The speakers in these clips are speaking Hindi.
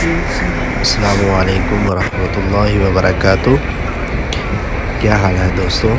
अस्सलामुअलैकुम वरहमतुल्लाहि वबरकातुह। क्या हाल है दोस्तों।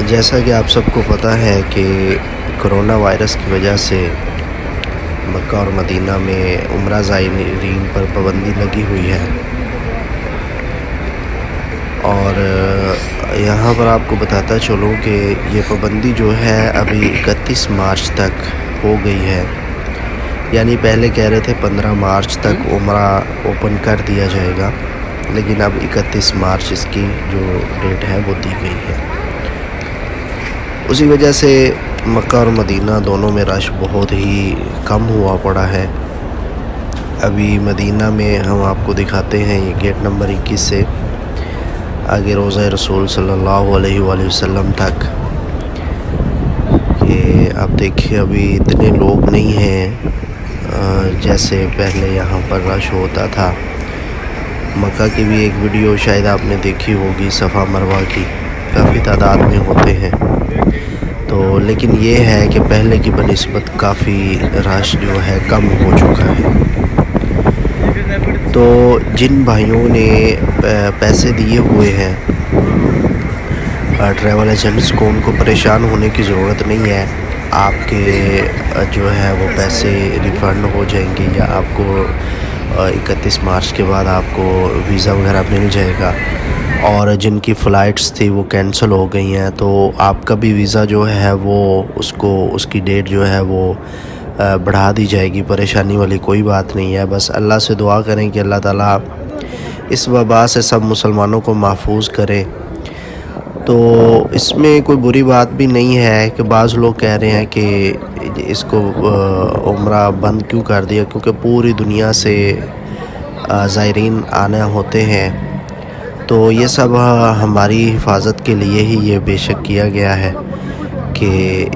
जैसा कि आप सबको पता है कि कोरोना वायरस की वजह से मक्का और मदीना में उम्रा ज़ायरीन पर पाबंदी लगी हुई है। और यहाँ पर आपको बताता चलूँ कि ये पाबंदी जो है अभी 31 मार्च तक हो गई है। यानी पहले कह रहे थे 15 मार्च तक उम्रा ओपन कर दिया जाएगा, लेकिन अब 31 मार्च इसकी जो डेट है वो दी गई है। उसी वजह से मक्का और मदीना दोनों में रश बहुत ही कम हुआ पड़ा है। अभी मदीना में हम आपको दिखाते हैं, ये गेट नंबर 21 से आगे रोज़ा रसूल सल्लल्लाहु अलैहि वसल्लम तक। ये आप देखिए अभी इतने लोग नहीं हैं जैसे पहले यहाँ पर रश होता था। मक्का की भी एक वीडियो शायद आपने देखी होगी, सफ़ा मरवा की, काफ़ी तादाद में होते हैं। तो लेकिन ये है कि पहले की बनिस्बत काफ़ी रश जो है कम हो चुका है। तो जिन भाइयों ने पैसे दिए हुए हैं ट्रैवल एजेंट्स को, उनको परेशान होने की ज़रूरत नहीं है। आपके जो है वो पैसे रिफ़ंड हो जाएंगे या आपको 31 मार्च के बाद आपको वीज़ा वगैरह मिल जाएगा। और जिनकी फ़्लाइट्स थी वो कैंसिल हो गई हैं, तो आपका भी वीज़ा जो है वो उसकी डेट जो है वो बढ़ा दी जाएगी। परेशानी वाली कोई बात नहीं है। बस अल्लाह से दुआ करें कि अल्लाह ताला इस वबा से सब मुसलमानों को महफूज करे। तो इसमें कोई बुरी बात भी नहीं है कि बाज़ लोग कह रहे हैं कि इसको उम्रा बंद क्यों कर दिया, क्योंकि पूरी दुनिया से ज़ायरीन आने होते हैं। तो ये सब हमारी हिफाजत के लिए ही ये बेशक किया गया है कि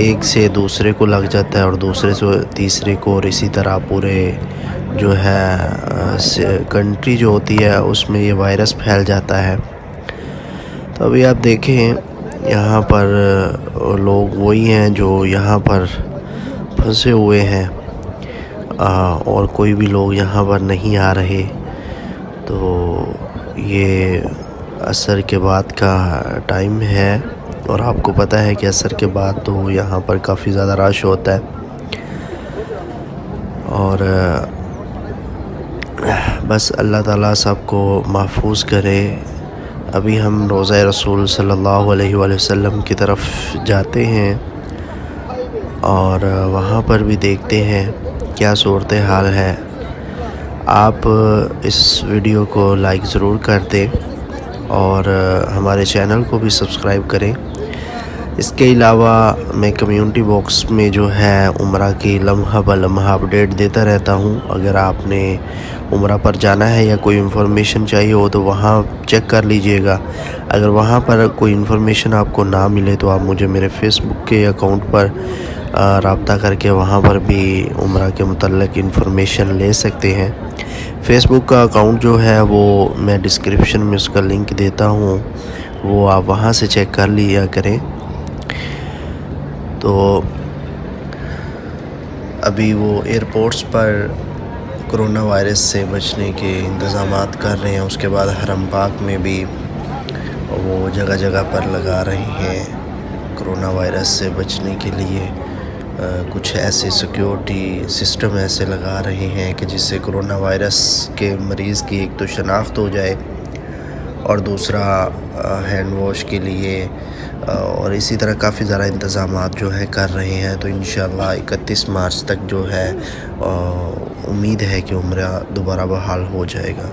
एक से दूसरे को लग जाता है और दूसरे से तीसरे को, और इसी तरह पूरे जो है कंट्री जो होती है उसमें ये वायरस फैल जाता है। तो अभी आप देखें यहाँ पर लोग वही हैं जो यहाँ पर फंसे हुए हैं और कोई भी लोग यहाँ पर नहीं आ रहे। तो ये असर के बाद का टाइम है और आपको पता है कि असर के बाद तो यहाँ पर काफ़ी ज़्यादा रश होता है। और बस अल्लाह ताला सबको महफूज करे। अभी हम रोज़ा रसूल सल्लल्लाहु अलैहि वसल्लम की तरफ जाते हैं और वहाँ पर भी देखते हैं क्या सूरत हाल है। आप इस वीडियो को लाइक ज़रूर कर दें और हमारे चैनल को भी सब्सक्राइब करें। इसके अलावा मैं कम्युनिटी बॉक्स में जो है उम्रा की लम्हा ब लम्हा अपडेट देता रहता हूँ। अगर आपने उम्रा पर जाना है या कोई इन्फॉर्मेशन चाहिए हो तो वहाँ चेक कर लीजिएगा। अगर वहाँ पर कोई इन्फॉर्मेशन आपको ना मिले तो आप मुझे मेरे फेसबुक के अकाउंट पर रब्ता करके वहाँ पर भी उम्रा के मुतल्लिक़ इन्फॉर्मेशन ले सकते हैं। फ़ेसबुक का अकाउंट जो है वो मैं डिस्क्रिप्शन में उसका लिंक देता हूँ, वो आप वहाँ से चेक कर लिया करें। तो अभी वो एयरपोर्ट्स पर कोरोना वायरस से बचने के इंतज़ामात कर रहे हैं। उसके बाद हरम पाक में भी वो जगह जगह पर लगा रहे हैं कोरोना वायरस से बचने के लिए। कुछ ऐसे सिक्योरिटी सिस्टम ऐसे लगा रहे हैं कि जिससे कोरोना वायरस के मरीज़ की एक तो शनाख्त हो जाए और दूसरा हैंड वॉश के लिए और इसी तरह काफ़ी ज़्यादा इंतज़ामात जो है कर रहे हैं। तो इंशाअल्लाह 31 मार्च तक जो है उम्मीद है कि उम्रा दोबारा बहाल हो जाएगा।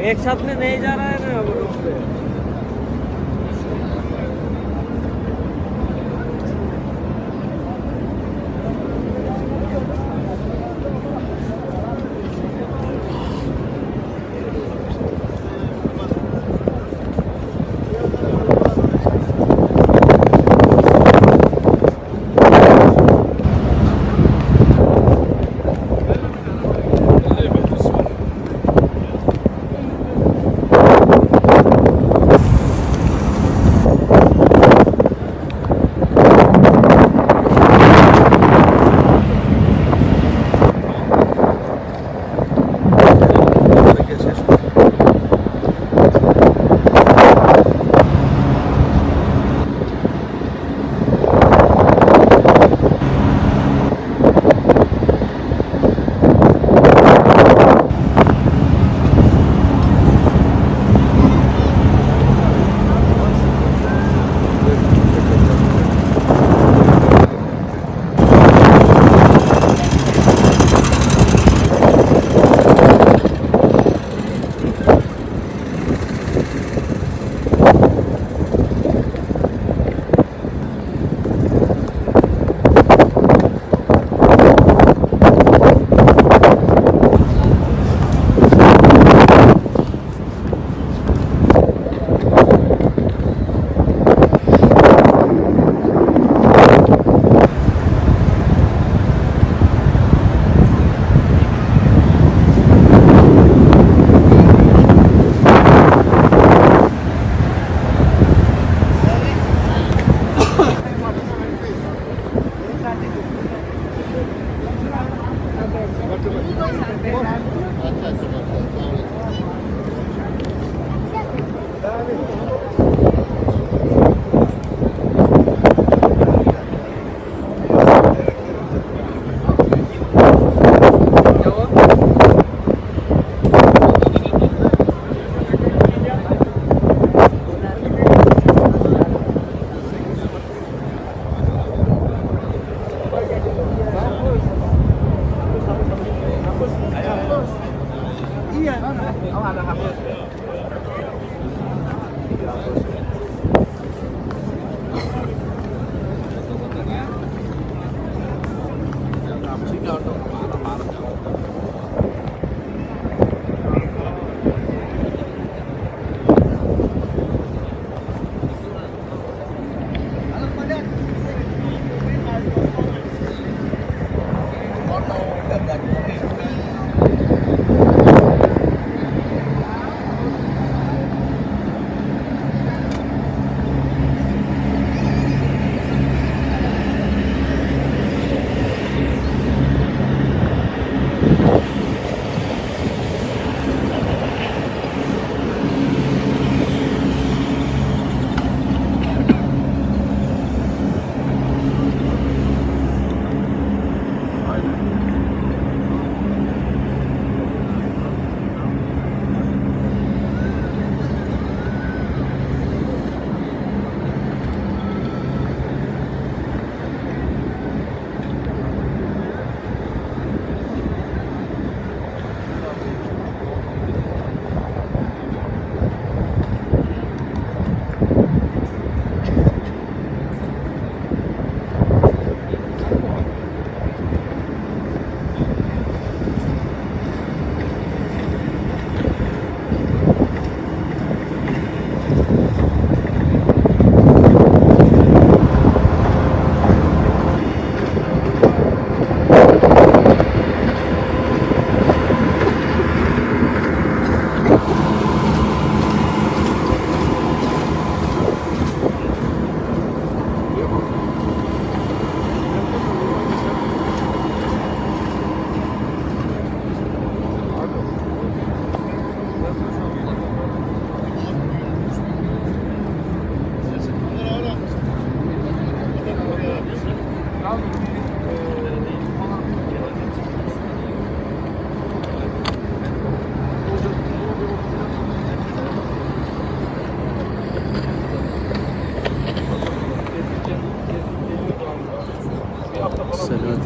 एक साथ में नहीं जा रहा है ना अब रोड पे।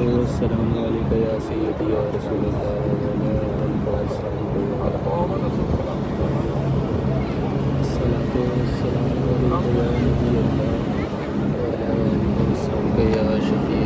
अस्सलातु वस्सलामु अलैका या सय्यदी या रसूलल्लाह व अला आलिका व अस्हाबिहि व अस्सलातु वस्सलामु अलैका या नबी अल्लाह व अला आलिका व अस्हाबिका या शफी